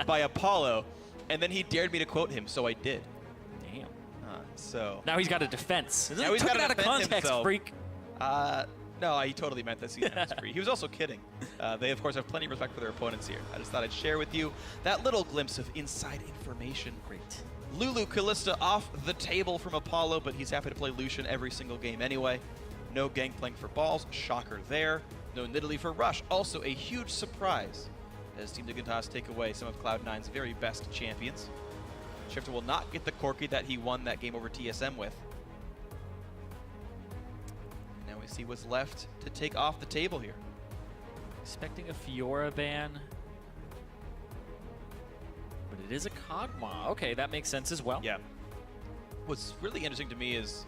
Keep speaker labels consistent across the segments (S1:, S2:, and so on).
S1: by Apollo, and then he dared me to quote him, so I did.
S2: Damn.
S1: So
S2: now he's got a defense.
S1: Now he's got
S2: it
S1: to
S2: out of
S1: defend
S2: context,
S1: himself.
S2: freak.
S1: No, he totally meant this. He was also kidding. They, of course, have plenty of respect for their opponents here. I just thought I'd share with you that little glimpse of inside information.
S2: Great.
S1: Lulu Callista off the table from Apollo, but he's happy to play Lucian every single game anyway. No Gangplank for balls. Shocker there. No Nidalee for Rush. Also a huge surprise as Team Dignitas take away some of Cloud9's very best champions. Shifter will not get the Corki that he won that game over TSM with. Now we see what's left to take off the table here.
S2: Expecting a Fiora ban. But it is a Kog'Maw. Okay, that makes sense as well.
S1: Yeah. What's really interesting to me is,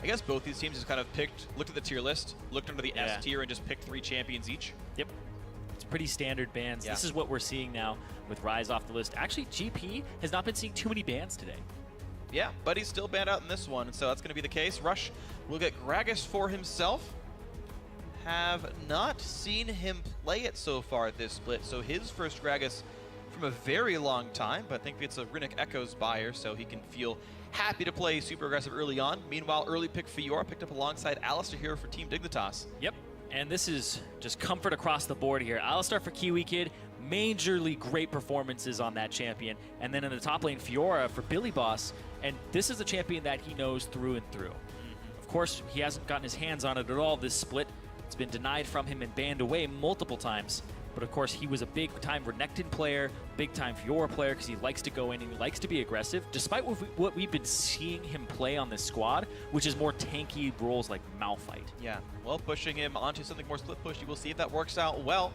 S1: I guess both these teams just kind of looked at the tier list, looked under the S tier, and just picked 3 champions each.
S2: Yep. It's pretty standard bans.
S1: Yeah.
S2: This is what we're seeing now with Rise off the list. Actually, GP has not been seeing too many bans today.
S1: Yeah, but he's still banned out in this one, and so that's going to be the case. Rush will get Gragas for himself. Have not seen him play it so far at this split, so his first Gragas from a very long time, but I think it's a Runic Echoes buyer, so he can feel happy to play super aggressive early on. Meanwhile, early pick Fiora picked up alongside Alistar here for Team Dignitas.
S2: Yep, and this is just comfort across the board here. Alistar for Kiwi Kid, majorly great performances on that champion. And then in the top lane, Fiora for Billy Boss, and this is a champion that he knows through and through. Of course, he hasn't gotten his hands on it at all this split. It's been denied from him and banned away multiple times. But of course, he was a big-time Renekton player, big-time Fiora player, because he likes to go in and he likes to be aggressive, despite what we've been seeing him play on this squad, which is more tanky roles like Malphite.
S1: Yeah, well, pushing him onto something more split push. You will see if that works out well.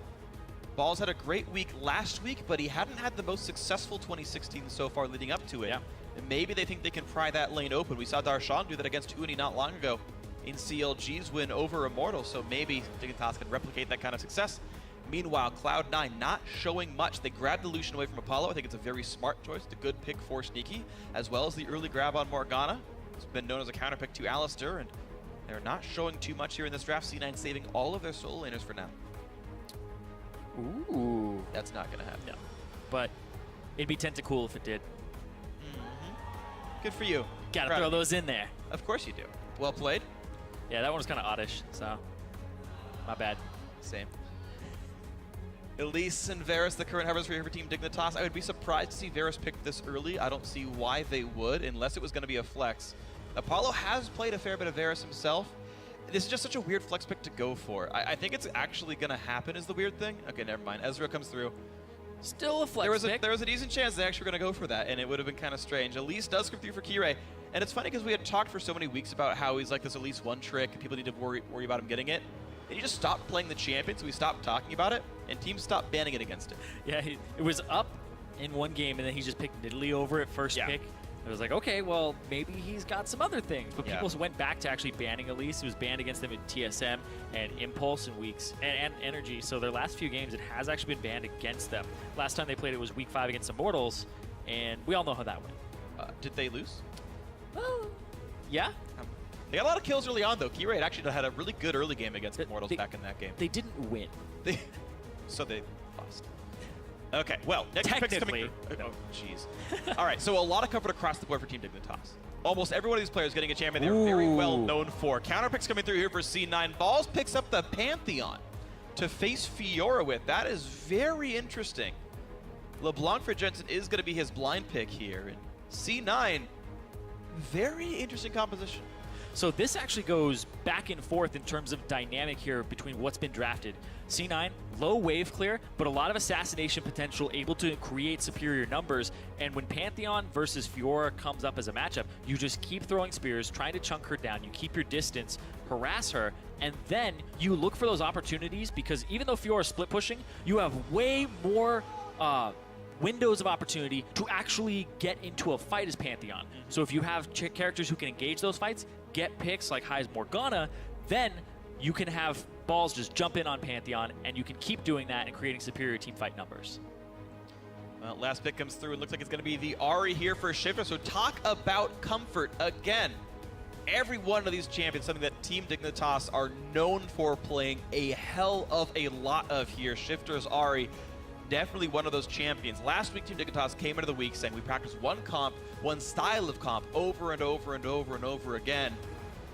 S1: Balls had a great week last week, but he hadn't had the most successful 2016 so far leading up to it.
S2: Yeah.
S1: And maybe they think they can pry that lane open. We saw Darshan do that against Uni not long ago in CLG's win over Immortal, so maybe Dignitas can replicate that kind of success. Meanwhile, Cloud9 not showing much. They grabbed the Lucian away from Apollo. I think it's a very smart choice. It's a good pick for Sneaky, as well as the early grab on Morgana. It's been known as a counterpick to Alistar, and they're not showing too much here in this draft. C9 saving all of their solo laners for now.
S2: Ooh.
S1: That's not going to happen.
S2: No. But it'd be tentacool if it did.
S1: Good for you.
S2: Gotta throw those in there.
S1: Of course you do. Well played.
S2: Yeah, that one was kind of oddish, so my bad.
S1: Same. Elise and Varus, the current Harvest here for Team Dignitas. I would be surprised to see Varus picked this early. I don't see why they would, unless it was going to be a flex. Apollo has played a fair bit of Varus himself. This is just such a weird flex pick to go for. I think it's actually going to happen is the weird thing. Okay, never mind. Ezra comes through.
S2: Still a flex pick.
S1: There was a decent chance they actually were going to go for that, and it would have been kind of strange. Elise does come through for Kirei, and it's funny because we had talked for so many weeks about how he's like this Elise one trick, and people need to worry about him getting it. And he just stopped playing the champion, so we stopped talking about it, and teams stopped banning it against it.
S2: Yeah, it was up in one game, and then he just picked Nidalee over at first pick. It was like, okay, well, maybe he's got some other things. But people went back to actually banning Elise. It was banned against them in TSM and Impulse and Weeks and Energy. So their last few games, it has actually been banned against them. Last time they played it was Week 5 against Immortals, and we all know how that went.
S1: Did they lose?
S2: Yeah.
S1: They got a lot of kills early on, though. Kirei actually had a really good early game against Immortals back in that game.
S2: They didn't win.
S1: So they lost. Okay, well, next pick's coming through. Oh, jeez. All right, so a lot of comfort across the board for Team Dignitas. Almost every one of these players getting a champion they're very well known for. Counter picks coming through here for C9. Balls picks up the Pantheon to face Fiora with. That is very interesting. LeBlanc for Jensen is going to be his blind pick here. And C9, very interesting composition.
S2: So this actually goes back and forth in terms of dynamic here between what's been drafted. C9, low wave clear, but a lot of assassination potential, able to create superior numbers. And when Pantheon versus Fiora comes up as a matchup, you just keep throwing spears, trying to chunk her down. You keep your distance, harass her, and then you look for those opportunities, because even though Fiora is split pushing, you have way more windows of opportunity to actually get into a fight as Pantheon. So if you have characters who can engage those fights, get picks like high as Morgana, then you can have balls just jump in on Pantheon, and you can keep doing that and creating superior team fight numbers.
S1: Well, last pick comes through and looks like it's going to be the Ahri here for Shifter. So talk about comfort again. Every one of these champions, something that Team Dignitas are known for playing a hell of a lot of here. Shifter's Ahri definitely one of those champions. Last week, Team Dignitas came into the week saying we practice one comp, one style of comp over and over and over and over again.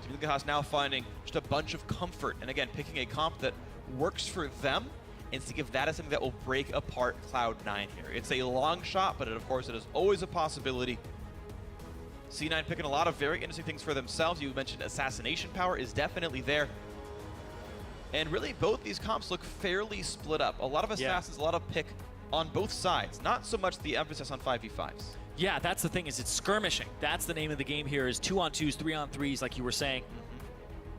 S1: Team Dignitas now finding just a bunch of comfort, and again, picking a comp that works for them, and to give that as something that will break apart Cloud9 here. It's a long shot, but of course it is always a possibility. C9 picking a lot of very interesting things for themselves. You mentioned assassination power is definitely there. And really, both these comps look fairly split up. A lot of assassins, a lot of pick on both sides. Not so much the emphasis on 5v5s.
S2: Yeah, that's the thing, is it's skirmishing. That's the name of the game here, is 2-on-2s, 3-on-3s, like you were saying.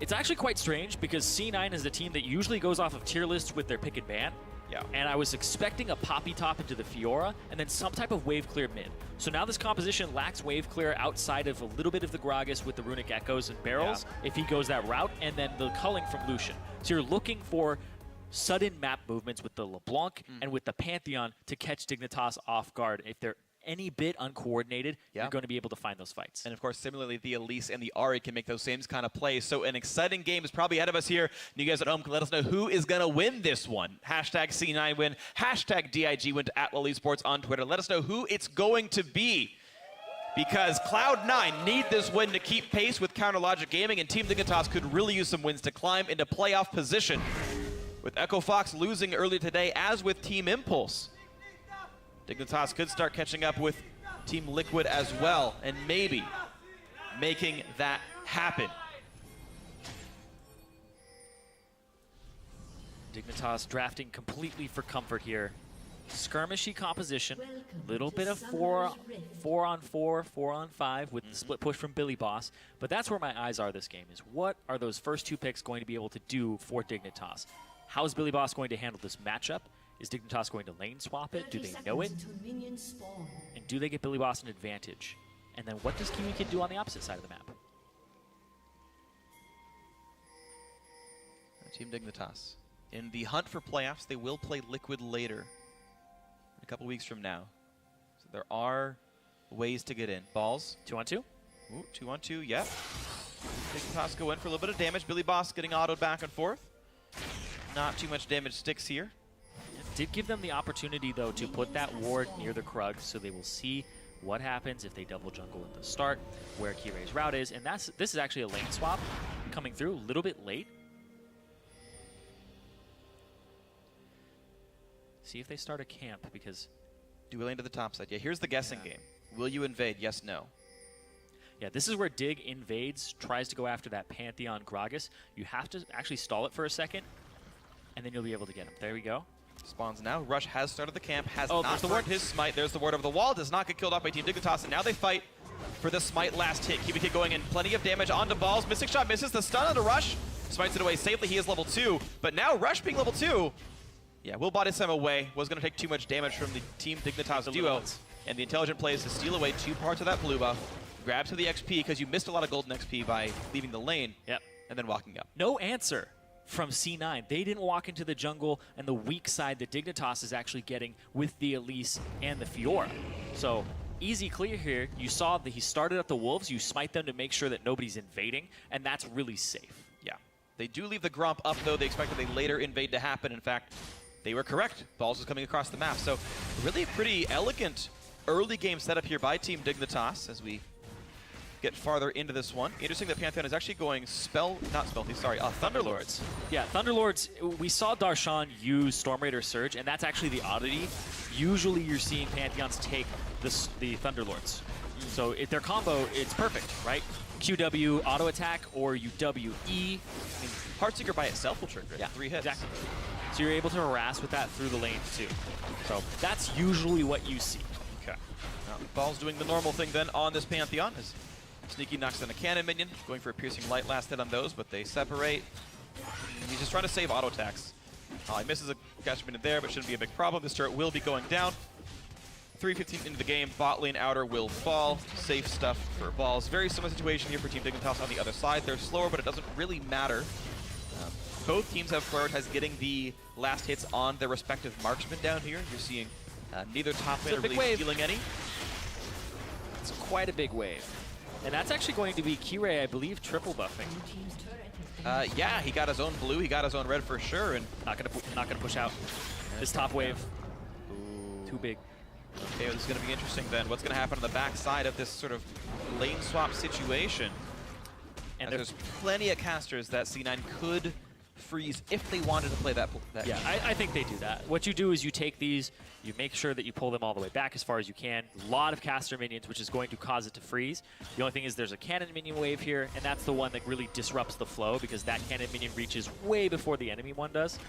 S2: It's actually quite strange because C9 is a team that usually goes off of tier lists with their pick and ban.
S1: Yeah.
S2: And I was expecting a Poppy top into the Fiora and then some type of wave clear mid. So now this composition lacks wave clear outside of a little bit of the Gragas with the Runic Echoes and Barrels, if he goes that route, and then the culling from Lucian. So you're looking for sudden map movements with the LeBlanc and with the Pantheon to catch Dignitas off guard. If they're any bit uncoordinated, you're going to be able to find those fights.
S1: And of course, similarly, the Elise and the Ahri can make those same kind of plays. So an exciting game is probably ahead of us here. And you guys at home can let us know who is going to win this one. Hashtag C9 win, hashtag DIG win to @LOL Esports on Twitter. Let us know who it's going to be, because Cloud9 need this win to keep pace with Counter Logic Gaming, and Team Dignitas could really use some wins to climb into playoff position. With Echo Fox losing earlier today, as with Team Impulse, Dignitas could start catching up with Team Liquid as well, and maybe making that happen.
S2: Dignitas drafting completely for comfort here. Skirmishy composition, little bit of 4-on-4, 4-on-5 with the split push from Billy Boss, but that's where my eyes are this game, is what are those first two picks going to be able to do for Dignitas? How is Billy Boss going to handle this matchup? Is Dignitas going to lane swap it? Do they know it? And do they get Billy Boss an advantage? And then what does Kiwi Kid do on the opposite side of the map?
S1: Team Dignitas. In the hunt for playoffs, they will play Liquid later, a couple weeks from now. So there are ways to get in. Balls.
S2: 2-on-2?
S1: Ooh, 2-on-2, yep. Dignitas go in for a little bit of damage. Billy Boss getting autoed back and forth. Not too much damage sticks here.
S2: Did give them the opportunity, though, to put that ward near the Krug, so they will see what happens if they double jungle at the start, where Kirei's route is. And this is actually a lane swap coming through a little bit late. See if they start a camp, because...
S1: Do we lane to the top side? Yeah, here's the guessing game. Will you invade? Yes, no.
S2: Yeah, this is where Dig invades, tries to go after that Pantheon Gragas. You have to actually stall it for a second, and then you'll be able to get him. There we go.
S1: Spawns now. Rush has started the camp, has
S2: not
S1: burned his smite. There's the ward over the wall. Does not get killed off by Team Dignitas, and now they fight for the smite last hit. Kiwi Kid going in. Plenty of damage onto Balls. Missing shot misses. The stun onto Rush. Smites it away safely. He is level 2. But now Rush being level 2, yeah, will body him away. Was going to take too much damage from the Team Dignitas duo. And the intelligent play is to steal away 2 parts of that blue buff. Grab to the XP, because you missed a lot of golden XP by leaving the lane.
S2: Yep.
S1: And then walking up.
S2: No answer from C9. They didn't walk into the jungle, and the weak side that Dignitas is actually getting with the Elise and the Fiora. So easy clear here. You saw that he started at the Wolves. You smite them to make sure that nobody's invading, and that's really safe.
S1: Yeah. They do leave the Gromp up, though. They expected a later invade to happen. In fact, they were correct. Balls was coming across the map. So really a pretty elegant early game setup here by Team Dignitas as we get farther into this one. Interesting that Pantheon is actually going Thunderlords.
S2: Yeah, Thunderlords, we saw Darshan use Storm Raider Surge, and that's actually the oddity. Usually you're seeing Pantheons take the Thunderlords. So if their combo, it's perfect, right? QW auto attack or UWE.
S1: I mean, Heartseeker by itself will trigger it.
S2: Yeah,
S1: 3 hits.
S2: Exactly. So you're able to harass with that through the lane too. So that's usually what you see.
S1: Okay. Now, Ball's doing the normal thing then on this Pantheon. Sneaky knocks in a cannon minion, going for a piercing light last hit on those, but they separate. And he's just trying to save auto attacks. He misses a catch minion there, but shouldn't be a big problem. This turret will be going down. 3:15 into the game, bot lane outer will fall. Safe stuff for Balls. Very similar situation here for Team Dignitas on the other side. They're slower, but it doesn't really matter. Both teams have prioritized getting the last hits on their respective marksmen down here. You're seeing neither top laner really stealing any.
S2: It's quite a big wave. And that's actually going to be Kirei, I believe, triple buffing.
S1: Yeah, he got his own blue, he got his own red for sure, and
S2: not gonna push out this top wave. Too big.
S1: Okay, this is going to be interesting then. What's going to happen on the backside of this sort of lane swap situation? And there's plenty of casters that C9 could freeze if they wanted to play that.
S2: Yeah, I think they do that. What you do is you take these, you make sure that you pull them all the way back as far as you can. A lot of caster minions, which is going to cause it to freeze. The only thing is there's a cannon minion wave here, and that's the one that really disrupts the flow because that cannon minion reaches way before the enemy one does.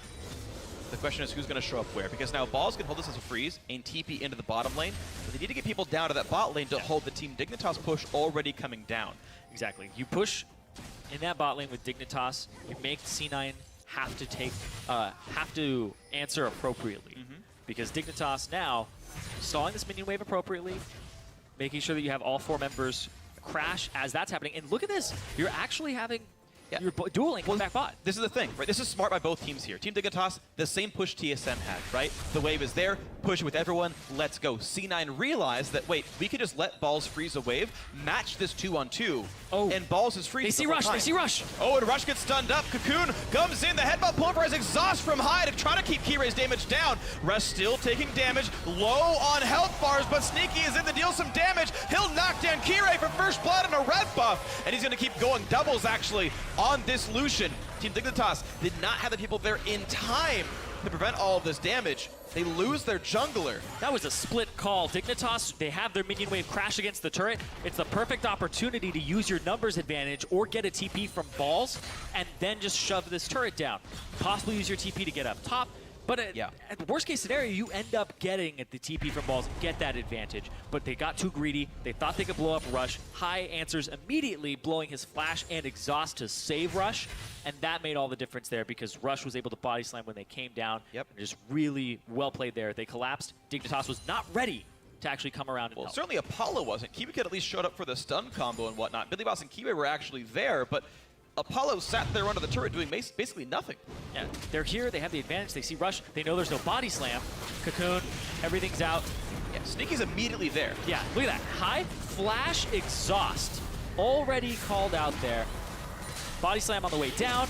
S1: The question is who's going to show up where, because now Balls can hold this as a freeze and TP into the bottom lane, but they need to get people down to that bot lane to hold the Team Dignitas push already coming down.
S2: Exactly. You push in that bot lane with Dignitas, you make C9 have to answer appropriately. Because Dignitas now, stalling this minion wave appropriately, making sure that you have all 4 members crash as that's happening. And look at this, you're actually having your dueling back bot.
S1: This is the thing, right? This is smart by both teams here. Team Dignitas, the same push TSM had, right? The wave is there, push it with everyone, let's go. C9 realized that, wait, we could just let Balls freeze a wave, match this 2-on-2, and Balls is freezing.
S2: They see Rush, they see Rush.
S1: Oh, and Rush gets stunned up. Cocoon comes in, the headbutt pulverized exhaust from high to try to keep Kirai's damage down. Rush still taking damage, low on health bars, but Sneaky is in to deal some damage. He'll knock down Kirai for first blood and a red buff, and he's gonna keep going doubles actually on this Lucian. Team Dignitas did not have the people there in time to prevent all of this damage. They lose their jungler.
S2: That was a split call. Dignitas, they have their minion wave crash against the turret. It's the perfect opportunity to use your numbers advantage or get a TP from Balls and then just shove this turret down. Possibly use your TP to get up top. But at the worst case scenario, you end up getting at the TP from Balls and get that advantage. But they got too greedy. They thought they could blow up Rush. High answers immediately, blowing his flash and exhaust to save Rush. And that made all the difference there because Rush was able to body slam when they came down. And just really well played there. They collapsed. Dignitas was not ready to actually come around and help.
S1: Certainly Apollo wasn't. Kiwi could at least showed up for the stun combo and whatnot. Billy Boss and Kiwi were actually there, but Apollo sat there under the turret doing basically nothing.
S2: Yeah, they're here, they have the advantage, they see Rush, they know there's no body slam. Cocoon, everything's out.
S1: Yeah, Sneaky's immediately there.
S2: Yeah, look at that. High flash exhaust. Already called out there. Body slam on the way down.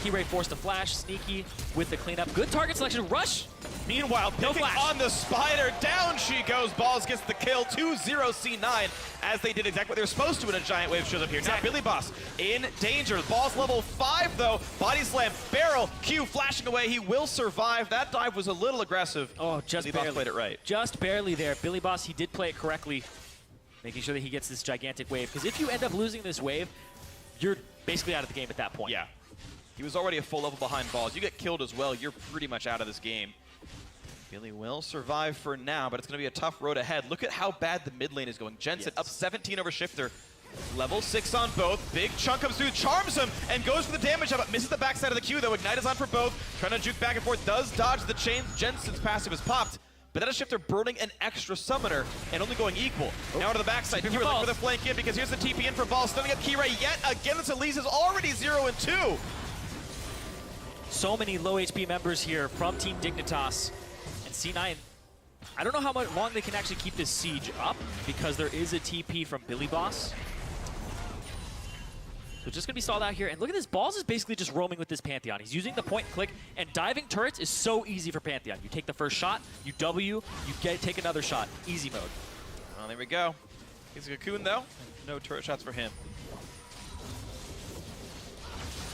S2: Kirai forced a flash. Sneaky with the cleanup. Good target selection. Rush.
S1: Meanwhile, picking on the spider. Down she goes. Balls gets the kill. 2-0 C9 as they did exactly what they were supposed to when a giant wave shows up here. Now Billy Boss in danger. Balls level 5 though. Body slam. Barrel. Q flashing away. He will survive. That dive was a little aggressive.
S2: Oh, just
S1: Billy
S2: barely.
S1: Boss played it right.
S2: Just barely there. Billy Boss, he did play it correctly. Making sure that he gets this gigantic wave. Because if you end up losing this wave, you're basically out of the game at that point.
S1: Yeah. He was already a full level behind Balls. You get killed as well, you're pretty much out of this game. Billy will survive for now, but it's going to be a tough road ahead. Look at how bad the mid lane is going. Jensen up 17 over Shifter. Level 6 on both. Big chunk comes through, charms him, and goes for the damage up. Misses the backside of the Q, though. Ignite is on for both. Trying to juke back and forth. Does dodge the chains. Jensen's passive is popped. But that is Shifter burning an extra summoner and only going equal. Now to the backside. Kirai looking for the flank in because here's the TP in for Balls. Stunning up Kirai yet again. This Elise is already 0-2.
S2: So many low HP members here from Team Dignitas. And C9, I don't know how long they can actually keep this siege up because there is a TP from Billy Boss. So just gonna be stalled out here. And look at this, Balls is basically just roaming with this Pantheon. He's using the point and click, and diving turrets is so easy for Pantheon. You take the first shot, you W, you take another shot. Easy mode.
S1: Well, there we go. He's a Cocoon though. No turret shots for him.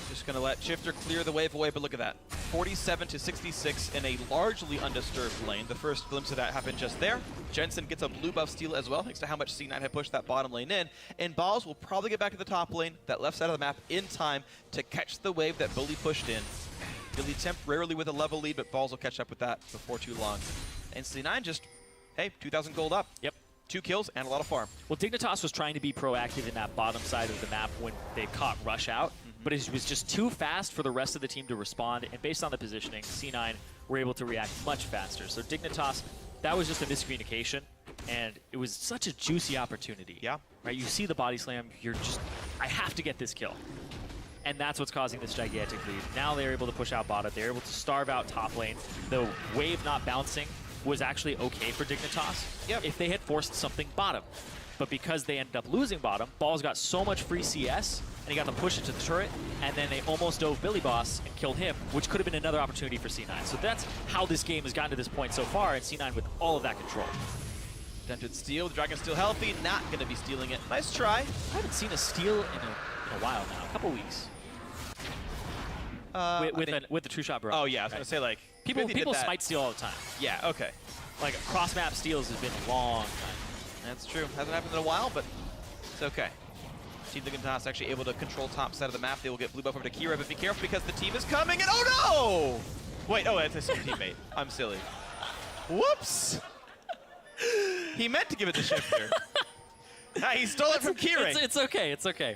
S1: Just gonna let Shifter clear the wave away, but look at that. 47-66 in a largely undisturbed lane. The first glimpse of that happened just there. Jensen gets a blue buff steal as well, thanks to how much C9 had pushed that bottom lane in. And Balls will probably get back to the top lane, that left side of the map, in time to catch the wave that Billy pushed in. Billy temporarily with a level lead, but Balls will catch up with that before too long. And C9 just, hey, 2,000 gold up.
S2: Yep.
S1: 2 kills and a lot of farm.
S2: Well, Dignitas was trying to be proactive in that bottom side of the map when they caught Rush out, but it was just too fast for the rest of the team to respond, and based on the positioning, C9 were able to react much faster. So Dignitas, that was just a miscommunication, and it was such a juicy opportunity.
S1: Yeah.
S2: Right, you see the body slam, you're just, I have to get this kill. And that's what's causing this gigantic lead. Now they're able to push out bottom, they're able to starve out top lane. The wave not bouncing was actually okay for Dignitas if they had forced something bottom. but because they ended up losing bottom, Balls got so much free CS, and he got to push it to the turret, and then they almost dove Billy Boss and killed him, which could have been another opportunity for C9. So that's how this game has gotten to this point so far, and C9 with all of that control.
S1: Attempted steal, the Dragon's still healthy, not going to be stealing it. Nice try.
S2: I haven't seen a steal in a while now, a couple weeks. With the True Shot Barrage.
S1: Oh yeah, I was going to say like,
S2: people smite steal all the time.
S1: Yeah, okay.
S2: Like cross-map steals has been a long time.
S1: That's true. Hasn't happened in a while, but it's okay. Team Dignitas actually able to control top side of the map. They will get blue buff over to Kira, but be careful because the team is coming, and oh no! Wait, oh, it's his teammate. I'm silly. Whoops! He meant to give it to Shifter. He stole it from Kira.
S2: It's okay, it's okay.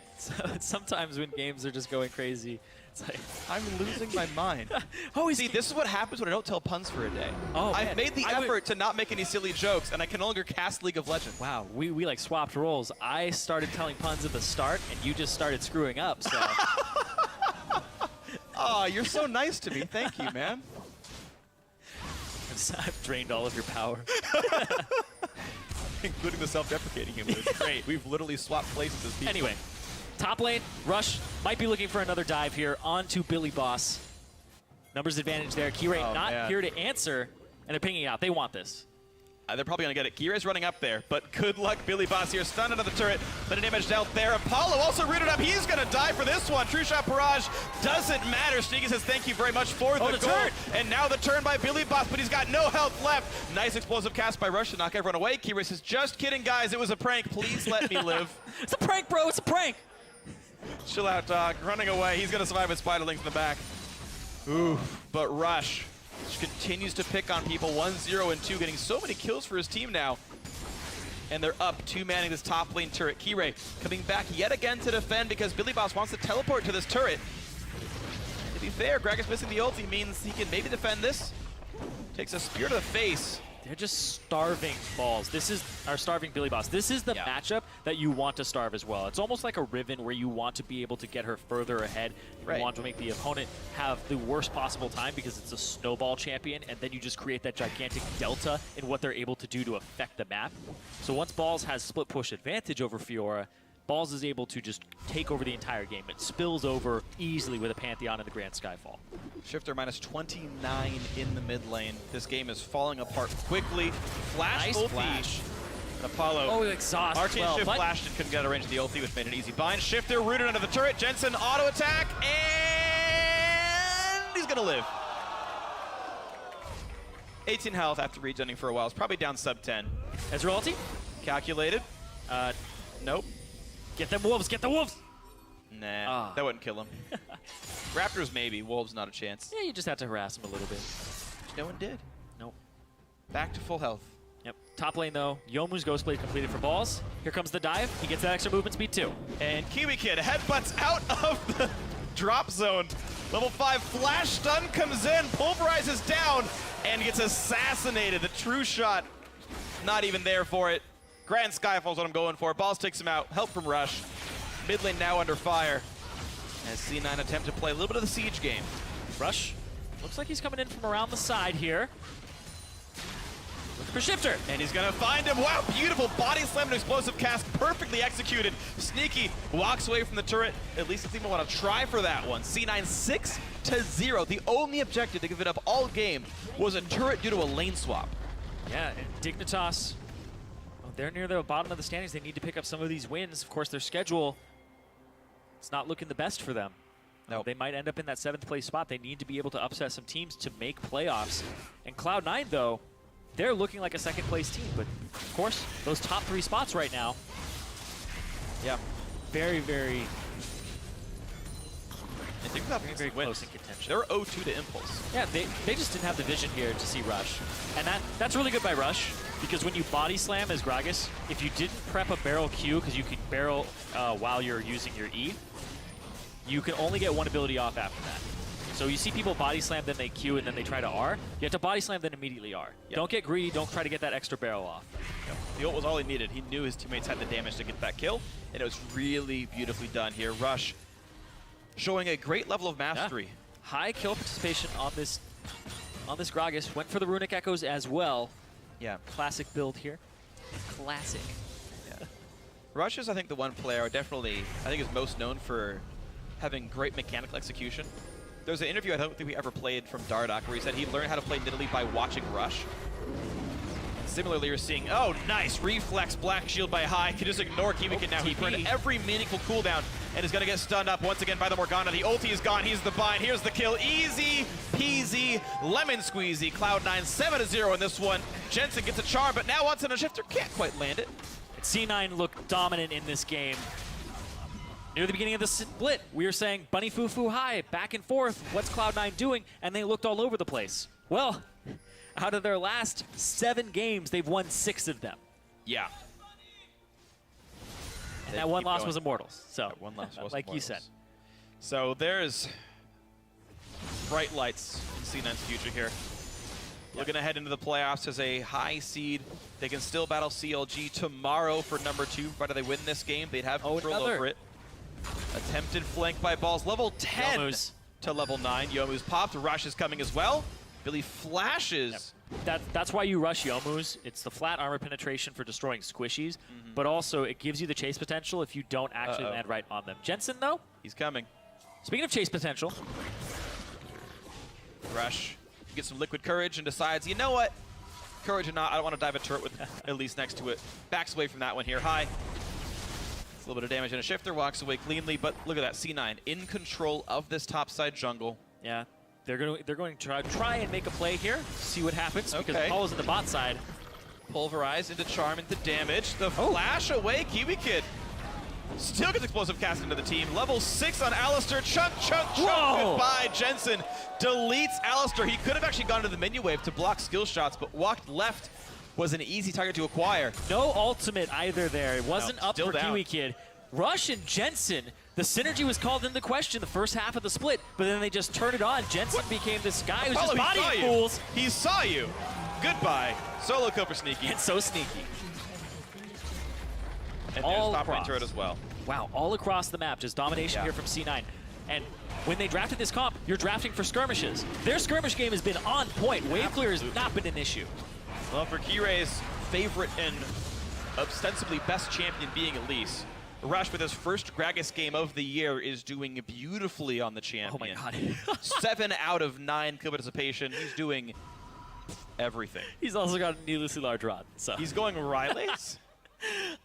S2: Sometimes when games are just going crazy, it's like,
S1: I'm losing my mind. See, this is what happens when I don't tell puns for a day.
S2: Oh,
S1: I've made the effort to not make any silly jokes, and I can no longer cast League of Legends.
S2: Wow, we like swapped roles. I started telling puns at the start, and you just started screwing up, so.
S1: Oh, you're so nice to me. Thank you, man.
S2: I've drained all of your power.
S1: Including the self-deprecating humor. It's great. We've literally swapped places as people.
S2: Anyway, top lane, Rush might be looking for another dive here onto Billy Boss. Numbers advantage there. Kira not here to answer, and they're pinging out. They want this.
S1: They're probably going to get it. Kira's running up there, but good luck, Billy Boss here. Stunned into the turret. But damage dealt there. Apollo also rooted up. He's going to die for this one. True Shot Barrage doesn't matter. Sneaky says thank you very much for the goal.
S2: Turn.
S1: And now the turn by Billy Boss, but he's got no health left. Nice explosive cast by Rush to knock everyone away. Kira says, just kidding, guys. It was a prank. Please let me live.
S2: It's a prank, bro. It's a prank.
S1: Chill out, dog. Running away. He's going to survive with Spiderlings in the back. Oof. But Rush continues to pick on people. 1-0 and 2, getting so many kills for his team now. And they're up, 2 manning this top lane turret. Kirei coming back yet again to defend because Billy Boss wants to teleport to this turret. To be fair, Gragas missing the ulti means he can maybe defend this. Takes a spear to the face.
S2: They're just starving Balls. This is our starving Billy Boss. This is the matchup that you want to starve as well. It's almost like a Riven where you want to be able to get her further ahead. You want to make the opponent have the worst possible time because it's a snowball champion, and then you just create that gigantic delta in what they're able to do to affect the map. So once Balls has split push advantage over Fiora, Balls is able to just take over the entire game. It spills over easily with a Pantheon in the Grand Skyfall.
S1: Shifter minus 29 in the mid lane. This game is falling apart quickly. Flash
S2: Nice
S1: ulti.
S2: flash.
S1: And Apollo.
S2: Oh, exhaust.
S1: Arcane Shift flashed and couldn't get a range of the ulti, which made an easy bind. Shifter rooted under the turret. Jensen auto attack, and he's gonna live. 18 health after regenning for a while. It's probably down sub 10.
S2: Ezreal ulti?
S1: Calculated. Nope.
S2: Get them wolves, get the wolves!
S1: Nah, that wouldn't kill him. Raptors maybe, Wolves not a chance.
S2: Yeah, you just have to harass him a little bit.
S1: No one did.
S2: Nope.
S1: Back to full health.
S2: Yep. Top lane though, Yomu's Ghostblade completed for Balls. Here comes the dive. He gets that extra movement speed too.
S1: And Kiwi Kid headbutts out of the drop zone. Level 5 flash stun comes in, pulverizes down, and gets assassinated. The true shot, not even there for it. Grand Skyfall's what I'm going for. Balls takes him out. Help from Rush. Mid lane now under fire. As C9 attempt to play a little bit of the siege game.
S2: Rush looks like he's coming in from around the side here. Looking for Shifter.
S1: And he's going to find him. Wow, beautiful body slam and explosive cast. Perfectly executed. Sneaky walks away from the turret. At least the team will want to try for that one. C9 6-0. The only objective to give it up all game was a turret due to a lane swap.
S2: Yeah, and Dignitas, they're near the bottom of the standings. They need to pick up some of these wins. Of course, their schedule, it's not looking the best for them.
S1: Nope.
S2: They might end up in that 7th place spot. They need to be able to upset some teams to make playoffs. And Cloud9, though, they're looking like a 2nd place team. But, of course, those top 3 spots right now, yeah, very, very, very close in contention.
S1: They're 0-2 to Impulse.
S2: Yeah, they just didn't have the vision here to see Rush. And that's really good by Rush, because when you body slam as Gragas, if you didn't prep a barrel Q, because you can barrel while you're using your E, you can only get 1 ability off after that. So you see people body slam, then they Q, and then they try to R. You have to body slam, then immediately R. Yep. Don't get greedy, don't try to get that extra barrel off.
S1: Yep. The ult was all he needed. He knew his teammates had the damage to get that kill, and it was really beautifully done here. Rush showing a great level of mastery.
S2: Yeah. High kill participation on this Gragas. Went for the Runic Echoes as well.
S1: Yeah.
S2: Classic build here. Classic.
S1: Yeah. Rush is, I think, the one player definitely, I think, is most known for having great mechanical execution. There's an interview I don't think we ever played from Dardoch where he said he learned how to play Nidalee by watching Rush. And similarly, you're seeing, oh, nice, reflex, black shield by High, can just ignore Kiwikin now. He burned every meaningful cooldown and is going to get stunned up once again by the Morgana. The ulti is gone, he's the bind, here's the kill, easy peasy, lemon squeezy. Cloud9 7-0 in this one. Jensen gets a charm, but now wants in a shifter, can't quite land it.
S2: C9 looked dominant in this game. Near the beginning of the split, we were saying Bunny Foo Foo High, back and forth, what's Cloud9 doing? And they looked all over the place. Well, out of their last 7 games, they've won 6 of them.
S1: Yeah.
S2: And that one loss was Immortals. So,
S1: that one loss was
S2: like
S1: Immortals.
S2: you said.
S1: So there's bright lights in C9's future here. Looking ahead into the playoffs as a high seed. They can still battle CLG tomorrow for number 2. Provided they win this game, they'd have control over it. Attempted flank by Balls. Level 10
S2: Yomu's.
S1: to level 9. Yomu's popped. Rush is coming as well. Billy flashes.
S2: Yep. That's why you rush Yomu's. It's the flat armor penetration for destroying squishies, but also it gives you the chase potential if you don't actually land right on them. Jensen, though?
S1: He's coming.
S2: Speaking of chase potential.
S1: Rush gets some liquid courage and decides, you know what? Courage or not, I don't want to dive a turret with Elise next to it. Backs away from that one here. High. A little bit of damage in a shifter, walks away cleanly, but look at that, C9 in control of this topside jungle.
S2: Yeah, they're going to try and make a play here, see what happens, because Apollo's in the bot side.
S1: Pulverize into charm, into damage. The flash away, Kiwi Kid. Still gets explosive cast into the team. Level 6 on Alistair. Chunk, chunk, chunk. Goodbye, Jensen. Deletes Alistair. He could have actually gone to the menu wave to block skill shots, but walked left. Was an easy target to acquire.
S2: No ultimate either there. It wasn't up for Kiwi Kid. Rush and Jensen, the synergy was called into question the first half of the split, but then they just turned it on. Jensen became this guy who's just bodying fools.
S1: He saw you. Goodbye. Solo kill for Sneaky.
S2: And so sneaky.
S1: And there's top right turret as well.
S2: Wow, all across the map, just domination here from C9. And when they drafted this comp, you're drafting for skirmishes. Their skirmish game has been on point. Wave clear has not been an issue.
S1: Well, for Kirei's favorite and ostensibly best champion being Elise, Rush with his first Gragas game of the year is doing beautifully on the champion.
S2: Oh my god.
S1: 7 out of 9 kill participation. He's doing everything.
S2: He's also got a needlessly large rod. So
S1: he's going Rylays?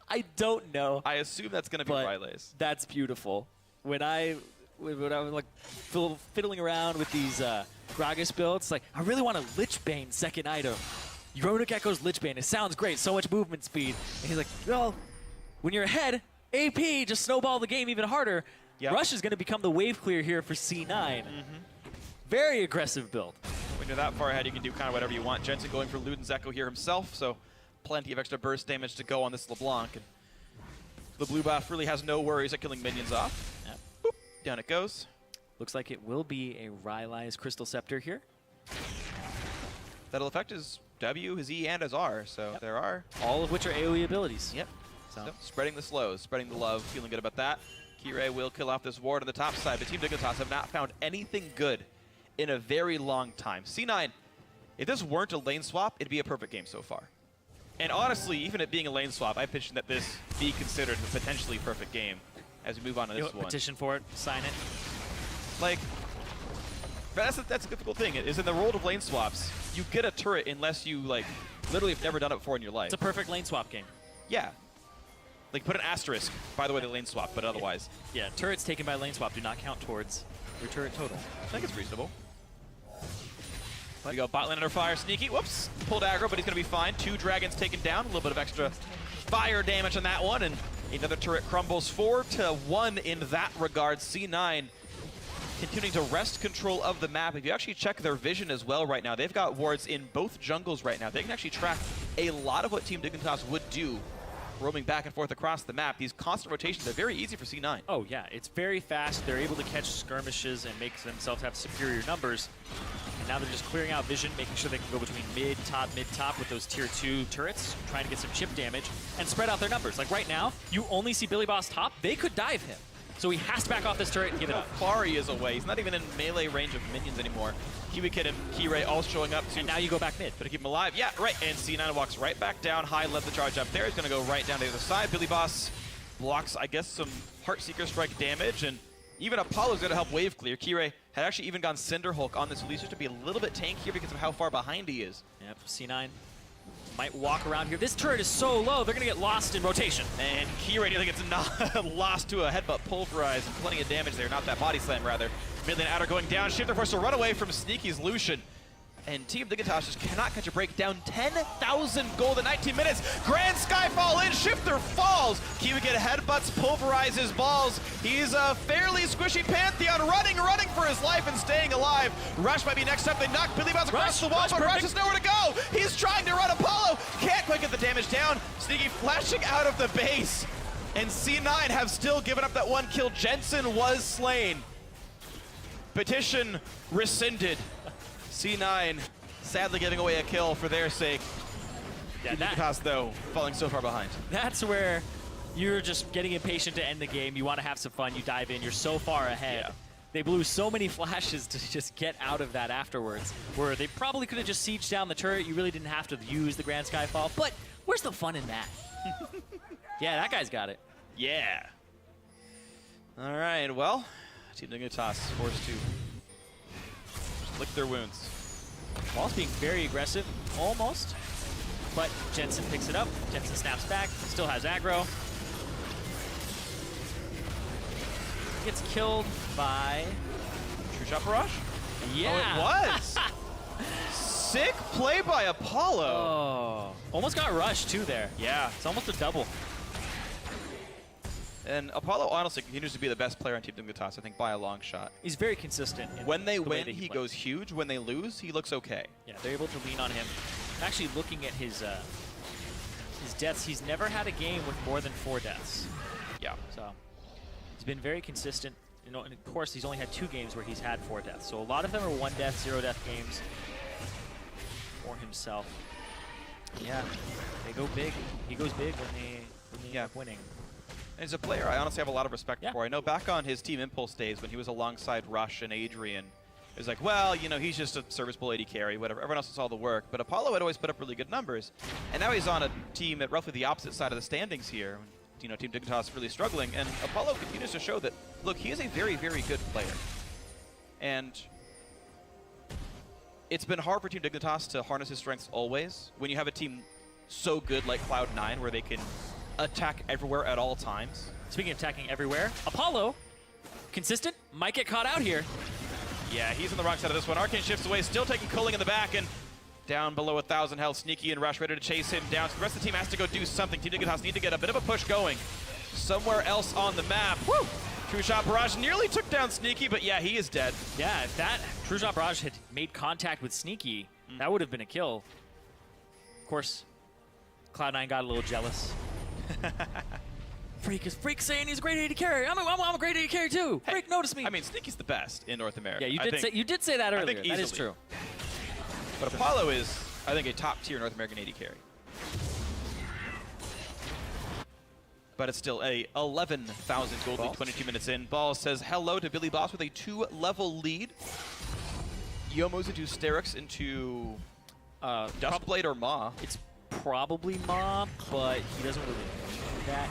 S2: I don't know.
S1: I assume that's going to be Rylays.
S2: That's beautiful. When I was like fiddling around with these Gragas builds, like I really want a Lichbane second item. Runic Echo's Lichbane. It sounds great. So much movement speed. And he's like, well, when you're ahead, AP just snowball the game even harder. Yep. Rush is going to become the wave clear here for C9. Very aggressive build.
S1: When you're that far ahead, you can do kind of whatever you want. Jensen going for Luden's Echo here himself, so plenty of extra burst damage to go on this LeBlanc. And the blue buff really has no worries at killing minions off.
S2: Yep.
S1: Boop, down it goes.
S2: Looks like it will be a Rylai's Crystal Scepter here.
S1: That'll affect his W, his E, and his R, so there are.
S2: All of which are AoE abilities.
S1: Yep. So spreading the slows, spreading the love, feeling good about that. Kirei will kill off this ward on the top side, but Team Dignitas have not found anything good in a very long time. C9, if this weren't a lane swap, it'd be a perfect game so far. And honestly, even it being a lane swap, I pitched that this be considered a potentially perfect game as we move on to this one.
S2: Petition for it, sign it.
S1: Like, that's a difficult thing. Is in the world of lane swaps, you get a turret unless you, like, literally have never done it before in your life.
S2: It's a perfect lane swap game.
S1: Yeah. Like, put an asterisk, by the way, the lane swap, but otherwise.
S2: Yeah, turrets taken by lane swap do not count towards your turret total.
S1: I think it's reasonable. We go bot lane under fire, Sneaky. Whoops, pulled aggro, but he's going to be fine. 2 dragons taken down, a little bit of extra fire damage on that one, and another turret crumbles 4-1 in that regard. C9 continuing to wrest control of the map. If you actually check their vision as well right now, they've got wards in both jungles right now. They can actually track a lot of what Team Dignitas would do roaming back and forth across the map. These constant rotations are very easy for C9.
S2: Oh yeah, it's very fast. They're able to catch skirmishes and make themselves have superior numbers. And now they're just clearing out vision, making sure they can go between mid, top with those tier 2 turrets, trying to get some chip damage, and spread out their numbers. Like right now, you only see Billy Boss top. They could dive him. So he has to back off this turret and give it up.
S1: How far he is away. He's not even in melee range of minions anymore. Kiwi Kid and Kirei all showing up too.
S2: And now you go back mid.
S1: But to keep him alive. Yeah, right. And C9 walks right back down. High led the charge up there. He's going to go right down to the other side. Billy Boss blocks, I guess, some Heartseeker Strike damage, and even Apollo's going to help wave clear. Kirei had actually even gone Cinder Hulk on this release just to be a little bit tankier because of how far behind he is.
S2: Yep, C9 might walk around here. This turret is so low, they're going to get lost in rotation.
S1: And Kirei nearly gets lost to a headbutt pulverize, and plenty of damage there, not that body slam, rather. Mid lane outer going down, Shifter forced to run away from Sneaky's Lucian. And Team Dignitas just cannot catch a break. Down 10,000 gold in 19 minutes. Grand Skyfall in, Shifter falls. Kiwi get headbutts, pulverizes balls. He's a fairly squishy Pantheon, running for his life and staying alive. Rush might be next up. They knock Billy Bounce across the wall, but Rush has nowhere to go. He's trying to run Apollo. Can't quite get the damage down. Sneaky flashing out of the base. And C9 have still given up that one kill. Jensen was slain. Petition rescinded. C9 sadly giving away a kill for their sake.
S2: Yeah,
S1: Dignitas, though, falling so far behind.
S2: That's where you're just getting impatient to end the game. You want to have some fun. You dive in. You're so far ahead.
S1: Yeah.
S2: They blew so many flashes to just get out of that afterwards, where they probably could have just sieged down the turret. You really didn't have to use the Grand Skyfall. But where's the fun in that? Yeah, that guy's got it.
S1: Yeah. All right, well, Team Dignitas forced to lick their wounds.
S2: Ball's being very aggressive, almost. But Jensen picks it up. Jensen snaps back, still has aggro. Gets killed by...
S1: True Shot Barrage?
S2: Yeah.
S1: Oh, it was! Sick play by Apollo.
S2: Oh. Almost got rushed, too, there.
S1: Yeah.
S2: It's almost a double.
S1: And Apollo honestly continues to be the best player on Team Dignitas, I think, by a long shot.
S2: He's very consistent.
S1: When they win,
S2: he
S1: he
S2: plays.
S1: goes huge. When they lose, he looks okay.
S2: Yeah, they're able to lean on him. I'm actually looking at his deaths. He's never had a game with more than 4 deaths.
S1: Yeah.
S2: So he's been very consistent. You know, and of course, he's only had 2 games where he's had 4 deaths. So a lot of them are 1 death, 0 death games for himself. Yeah, they go big. He goes big when they end up winning.
S1: And as a player, I honestly have a lot of respect
S2: Yeah.
S1: for. I know back on his Team Impulse days when he was alongside Rush and Adrian, it was like, well, you know, he's just a serviceable AD carry, whatever. Everyone else does all the work. But Apollo had always put up really good numbers. And now he's on a team at roughly the opposite side of the standings here. You know, Team Dignitas really struggling. And Apollo continues to show that, look, he is a very, very good player. And it's been hard for Team Dignitas to harness his strengths always. When you have a team so good like Cloud9 where they can attack everywhere at all times.
S2: Speaking of attacking everywhere, Apollo, consistent, might get caught out here.
S1: Yeah, he's on the wrong side of this one. Arcane shifts away, still taking Cooling in the back, and down below 1,000 health. Sneaky and Rush ready to chase him down. So the rest of the team has to go do something. Team Dignitas need to get a bit of a push going somewhere else on the map. Woo! True Shot Barrage nearly took down Sneaky, but yeah, he is dead.
S2: Yeah, if that True Shot Barrage had made contact with Sneaky, that would have been a kill. Of course, Cloud9 got a little jealous. Freak saying he's a great AD carry. I'm a great AD carry too.
S1: Hey,
S2: Freak, notice me.
S1: I mean, Sneaky's the best in North America.
S2: Yeah, you did say that earlier. That is true.
S1: But Apollo is, I think, a top-tier North American AD carry. But it's still a 11,000 gold lead, 22 minutes in. Ball says hello to Billy Boss with a 2-level lead. Yomo's into Sterix into Dustblade or Maw.
S2: It's probably Maw, but he doesn't really need that.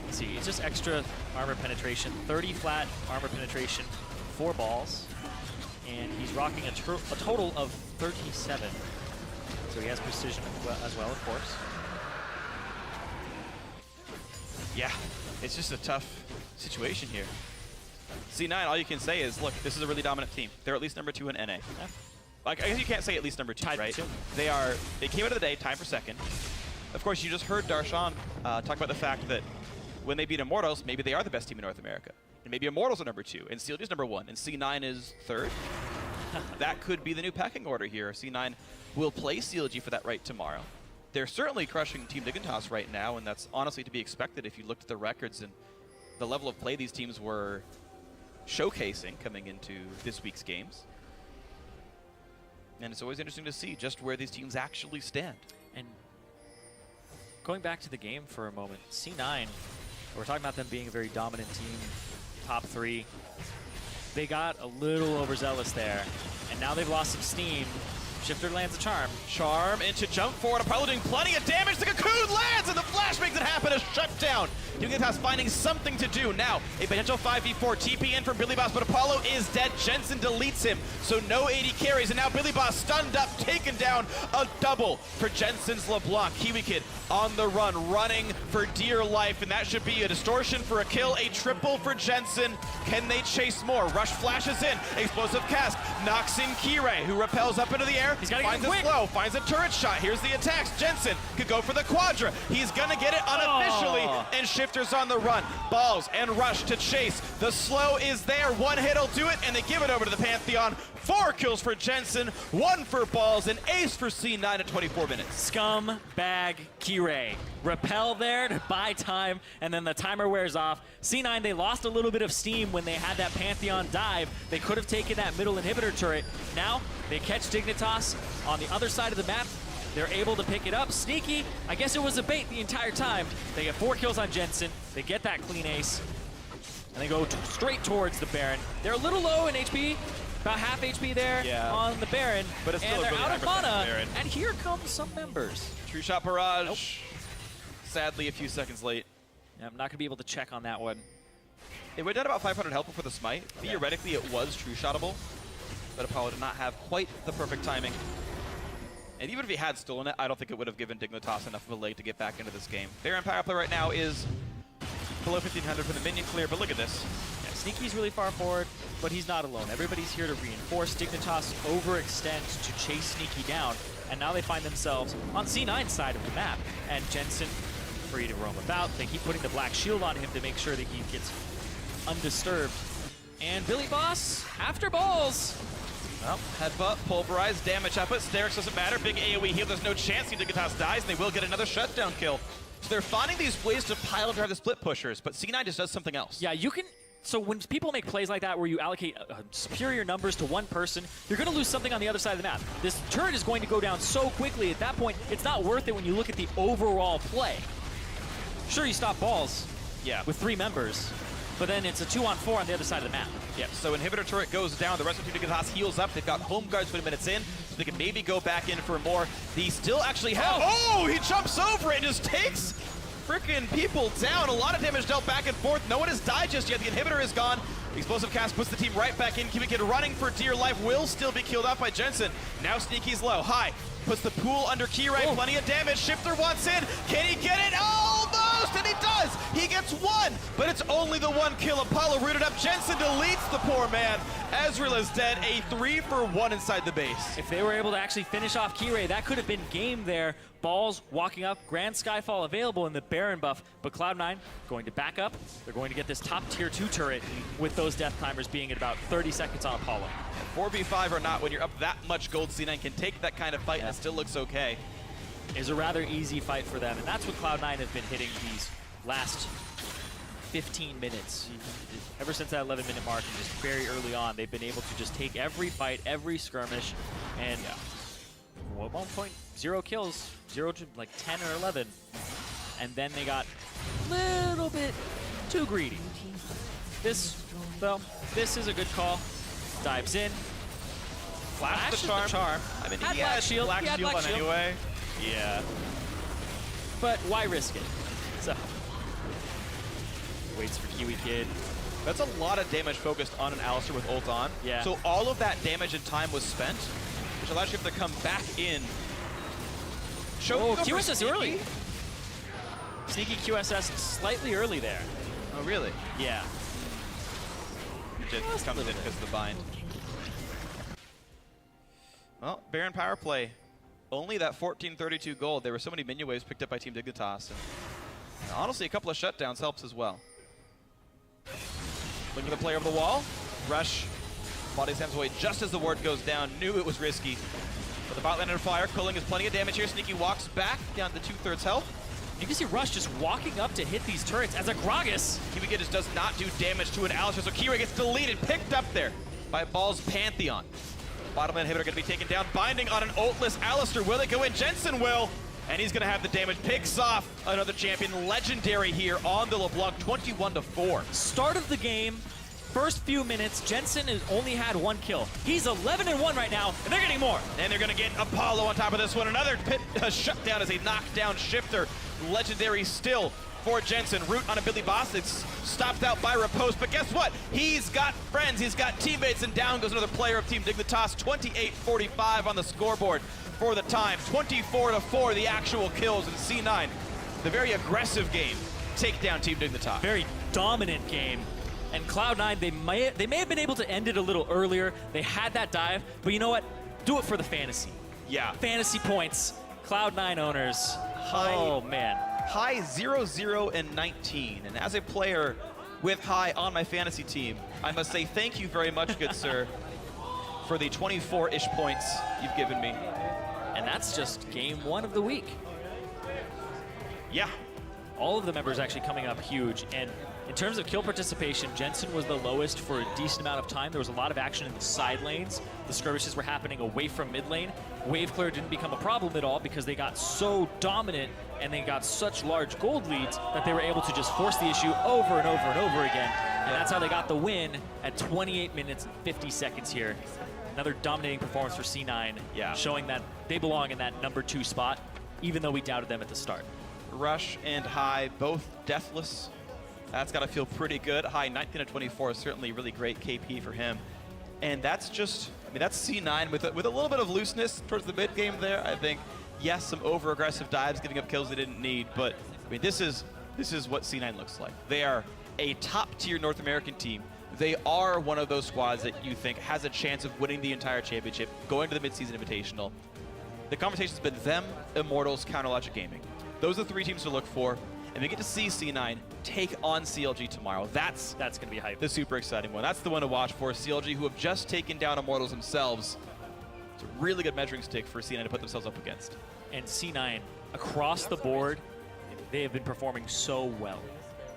S2: Let's see, it's just extra armor penetration, 30 flat armor penetration, 4 balls, and he's rocking a total of 37. So he has precision as well, of course.
S1: Yeah, it's just a tough situation here. C9, all you can say is, look, this is a really dominant team. They're at least number 2 in NA.
S2: Yeah.
S1: Like, I guess you can't say at least number 2,
S2: Tied
S1: right?
S2: for 2.
S1: They came out of the day, tied for 2nd. Of course, you just heard Darshan talk about the fact that when they beat Immortals, maybe they are the best team in North America. And maybe Immortals are number 2, and CLG is number 1, and C9 is 3rd. That could be the new pecking order here. C9 will play CLG for that right tomorrow. They're certainly crushing Team Dignitas right now, and that's honestly to be expected if you looked at the records and the level of play these teams were showcasing coming into this week's games. And it's always interesting to see just where these teams actually stand.
S2: And going back to the game for a moment, C9, we're talking about them being a very dominant team, top 3. They got a little overzealous there, and now they've lost some steam. Shifter lands a charm.
S1: Charm into jump forward. Apollo doing plenty of damage. The cocoon lands, and the flash makes it happen. A shutdown Dignitas finding something to do. Now, a potential 5v4 TP in from Billy Boss, but Apollo is dead. Jensen deletes him, so no AD carries, and now Billy Boss stunned up, taken down. A double for Jensen's LeBlanc. Kiwi Kid on the run, running for dear life, and that should be a distortion for a kill, a triple for Jensen. Can they chase more? Rush flashes in, explosive cast, knocks in Kirei, who repels up into the air, finds a slow, finds a turret shot. Here's the attacks. Jensen could go for the Quadra. He's gonna get it unofficially, and Shifter's on the run. Balls and Rush to chase. The slow is there. One hit will do it, and they give it over to the Pantheon. 4 kills for Jensen, 1 for Balls, and ace for C9 at 24 minutes.
S2: Scumbag Kirei. Repel there to buy time, and then the timer wears off. C9, they lost a little bit of steam when they had that Pantheon dive. They could have taken that middle inhibitor turret. Now, they catch Dignitas on the other side of the map. They're able to pick it up. Sneaky, I guess it was a bait the entire time. They get 4 kills on Jensen. They get that clean ace, and they go straight towards the Baron. They're a little low in HP. About half HP there on the Baron,
S1: but it's still
S2: and they're
S1: really
S2: out of mana,
S1: Baron.
S2: and here come some members.
S1: True shot barrage. Sadly, a few seconds late.
S2: Yeah, I'm not going to be able to check on that one.
S1: It went down about 500 health before the smite. Theoretically, it was true shotable, but Apollo did not have quite the perfect timing. And even if he had stolen it, I don't think it would have given Dignitas enough of a leg to get back into this game. Baron power play right now is below 1500 for the minion clear, but look at this.
S2: Yeah, Sneaky's really far forward, but he's not alone. Everybody's here to reinforce. Dignitas overextends to chase Sneaky down, and now they find themselves on C9's side of the map. And Jensen free to roam about. They keep putting the black shield on him to make sure that he gets undisturbed. And Billy Boss, after Balls.
S1: Well, headbutt, pulverize, damage output. Sterix doesn't matter. Big AoE heal. There's no chance Dignitas dies, and they will get another shutdown kill. So they're finding these ways to pile drive the split pushers, but C9 just does something else.
S2: Yeah, you can. So when people make plays like that where you allocate superior numbers to one person, you're going to lose something on the other side of the map. This turret is going to go down so quickly. At that point, it's not worth it when you look at the overall play. Sure, you stop Balls with 3 members, but then it's a 2-on-4 on the other side of the map.
S1: Yeah, so inhibitor turret goes down. The rest of Dignitas heals up. They've got home guards 20 minutes in, so they can maybe go back in for more. They still actually have... Oh, he jumps over it and just takes freaking people down. A lot of damage dealt back and forth. No one has died just yet. The inhibitor is gone. Explosive cast puts the team right back in. Kiwi Kid running for dear life will still be killed off by Jensen. Now Sneaky's low. High puts the pool under Kirei. Plenty of damage. Shifter wants in. Can he get it? Almost! And he does! He gets 1, but it's only the 1 kill. Apollo rooted up. Jensen deletes the poor man. Ezreal is dead. A 3-for-1 inside the base.
S2: If they were able to actually finish off Kirei, that could have been game there. Balls walking up, Grand Skyfall available in the Baron buff, but Cloud9 going to back up. They're going to get this top tier 2 turret with those death timers being at about 30 seconds on Apollo.
S1: 4v5 or not, when you're up that much gold, C9 can take that kind of fight and it still looks okay.
S2: It's a rather easy fight for them, and that's what Cloud9 has been hitting these last 15 minutes. Ever since that 11-minute mark and just very early on, they've been able to just take every fight, every skirmish, and 1.0 kills, 0 to like 10 or 11. And then they got a little bit too greedy. This, though, this is a good call. Dives in. Flashes the charm.
S1: I mean,
S2: had
S1: he had black shield on anyway. Yeah.
S2: But why risk it? So, waits for Kiwi Kid.
S1: That's a lot of damage focused on an Alistar with ult on.
S2: Yeah.
S1: So all of that damage and time was spent, which allows you to come back in.
S2: QSS early. Sneaky QSS slightly early there.
S1: Oh, really?
S2: Yeah.
S1: It just comes in because of the bind. Well, Baron power play. Only that 1432 gold. There were so many minion waves picked up by Team Dignitas. And honestly, a couple of shutdowns helps as well. Looking at the player over the wall. Rush. Body slams away just as the ward goes down. Knew it was risky. But the bot landed on fire. Culling has plenty of damage here. Sneaky walks back down to 2/3 health.
S2: You can see Rush just walking up to hit these turrets as a Gragas.
S1: Kiwi Kid just does not do damage to an Alistar, so Kirei gets deleted, picked up there by Ball's Pantheon. Bottom lane inhibitor going to be taken down, binding on an ultless Alistar. Will it go in? Jensen will, and he's going to have the damage. Picks off another champion, legendary here on the LeBlanc, 21-4.
S2: Start of the game, first few minutes, Jensen has only had 1 kill. He's 11-1 right now, and they're getting more.
S1: And they're going to get Apollo on top of this one. Another pit shutdown as a knockdown shifter. Legendary still for Jensen. Root on a Billy Boss. It's stopped out by Riposte, but guess what? He's got friends, he's got teammates, and down goes another player of Team Dignitas. 28-45 on the scoreboard for the time. 24-4 the actual kills, and C9, the very aggressive game, take down Team Dignitas.
S2: Very dominant game. And Cloud9, they may have been able to end it a little earlier. They had that dive, but you know what? Do it for the fantasy.
S1: Yeah.
S2: Fantasy points. Cloud9 owners. Oh, man.
S1: High 0-0 and 19. And as a player with High on my fantasy team, I must say thank you very much, good sir, for the 24-ish points you've given me.
S2: And that's just game 1 of the week.
S1: Yeah.
S2: All of the members actually coming up huge. And in terms of kill participation, Jensen was the lowest for a decent amount of time. There was a lot of action in the side lanes. The skirmishes were happening away from mid lane. Wave clear didn't become a problem at all because they got so dominant and they got such large gold leads that they were able to just force the issue over and over and over again. And that's how they got the win at 28 minutes and 50 seconds here. Another dominating performance for C9, showing that they belong in that number 2 spot, even though we doubted them at the start.
S1: Rush and High, both deathless. That's got to feel pretty good. High 19-24 is certainly really great KP for him. And that's just, I mean, that's C9 with a little bit of looseness towards the mid game there, I think. Yes, some over-aggressive dives, giving up kills they didn't need, but I mean, this is what C9 looks like. They are a top-tier North American team. They are one of those squads that you think has a chance of winning the entire championship, going to the mid-season invitational. The conversation's been them, Immortals, Counterlogic Gaming. Those are the 3 teams to look for. And we get to see C9 take on CLG tomorrow. That's
S2: going to be hype.
S1: The super exciting one. That's the one to watch for. CLG, who have just taken down Immortals themselves. It's a really good measuring stick for C9 to put themselves up against.
S2: And C9, across the board, they have been performing so well.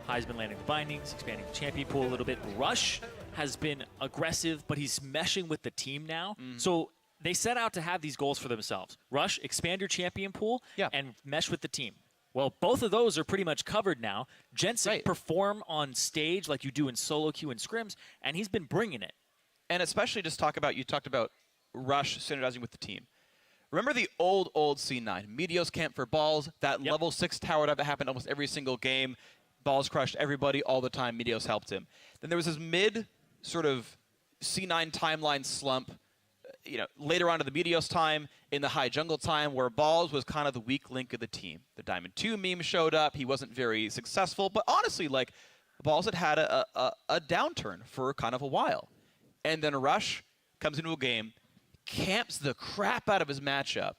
S2: High's been landing the bindings, expanding the champion pool a little bit. Rush has been aggressive, but he's meshing with the team now. So they set out to have these goals for themselves. Rush, expand your champion pool, and mesh with the team. Well, both of those are pretty much covered now. Jensen perform on stage like you do in solo queue and scrims, and he's been bringing it.
S1: And especially just you talked about Rush synergizing with the team. Remember the old C9, Meteos camp for balls, that level 6 tower dive that happened almost every single game. Balls crushed everybody all the time, Meteos helped him. Then there was this mid sort of C9 timeline slump, you know, later on to the Meteos time, in the High jungle time, where Balls was kind of the weak link of the team. The Diamond 2 meme showed up. He wasn't very successful, but honestly, like, Balls had a downturn for kind of a while. And then Rush comes into a game, camps the crap out of his matchup,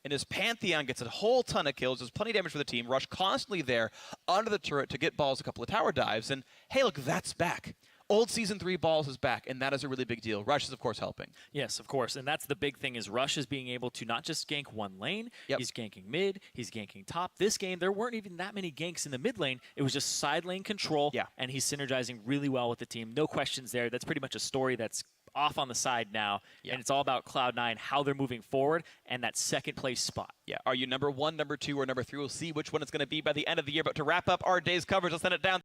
S1: and his Pantheon gets a whole ton of kills. There's plenty of damage for the team. Rush constantly there under the turret to get Balls a couple of tower dives, and hey, look, that's back. Old Season 3 Balls is back, and that is a really big deal. Rush is, of course, helping.
S2: Yes, of course, and that's the big thing is Rush is being able to not just gank one lane, he's ganking mid, he's ganking top. This game, there weren't even that many ganks in the mid lane. It was just side lane control, and he's synergizing really well with the team. No questions there. That's pretty much a story that's off on the side now, and it's all about Cloud9, how they're moving forward, and that second place spot.
S1: Yeah, are you number 1, number 2, or number 3? We'll see which one it's going to be by the end of the year, but to wrap up our day's coverage, let's send it down.